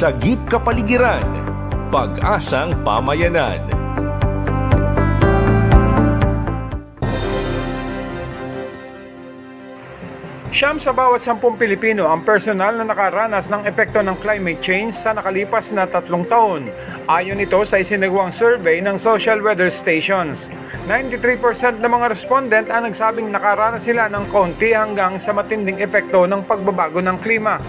Sagip Kapaligiran, Pag-asang Pamayanan. Siyam sa bawat 10 Pilipino ang personal na nakaranas ng epekto ng climate change sa nakalipas na 3 taon. Ayon ito sa isinagawang survey ng Social Weather Stations. 93% ng mga respondent ang nagsabing nakaranas sila ng konti hanggang sa matinding epekto ng pagbabago ng klima.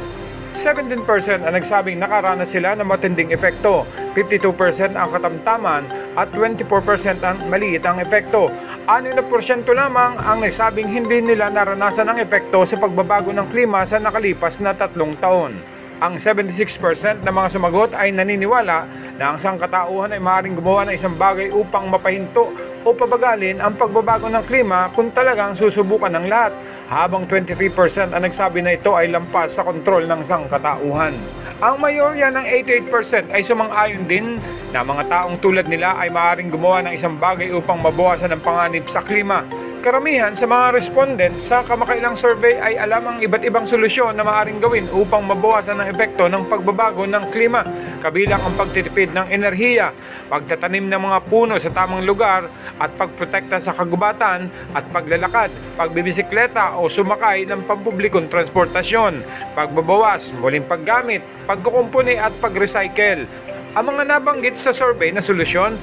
17% ang nagsabing nakaranas sila ng matinding epekto, 52% ang katamtaman at 24% ang maliit ang epekto. 6% lamang ang nagsabing hindi nila naranasan ang epekto sa pagbabago ng klima sa nakalipas na 3 taon. Ang 76% ng mga sumagot ay naniniwala na ang sangkatauhan ay maaaring gumawa ng isang bagay upang mapahinto o pabagalin ang pagbabago ng klima kung talagang susubukan ng lahat, habang 23% ang nagsabi na ito ay lampas sa kontrol ng sangkatauhan. Ang mayorya ng 88% ay sumang-ayon din na mga taong tulad nila ay maaaring gumawa ng isang bagay upang mabawasan ang panganib sa klima. Karamihan sa mga respondents sa kamakailang survey ay alam ang iba't ibang solusyon na maaaring gawin upang mabawasan ang epekto ng pagbabago ng klima, kabilang ang pagtitipid ng enerhiya, pagtatanim ng mga puno sa tamang lugar at pagprotekta sa kagubatan at paglalakad, pagbibisikleta o sumakay ng pampublikong transportasyon, pagbabawas, muling paggamit, pagkukumpuni at pag-recycle. Ang mga nabanggit sa survey na solusyon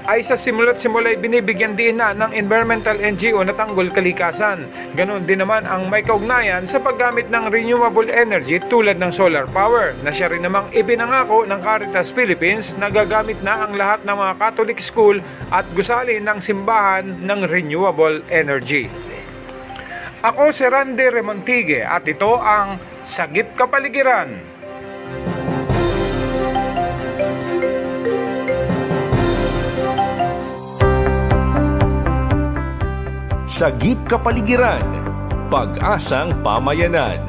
ay sa simula't simula ay binibigyan din na ng environmental NGO na tanggol kalikasan. Ganon din naman ang may kaugnayan sa paggamit ng renewable energy tulad ng solar power, na siya rin namang ipinangako ng Caritas Philippines na gagamit na ang lahat ng mga Catholic school at gusali ng simbahan ng renewable energy. Ako si Randy Remontigue at ito ang Sagip Kapaligiran. Sagip Kapaligiran, Pag-asang Pamayanan.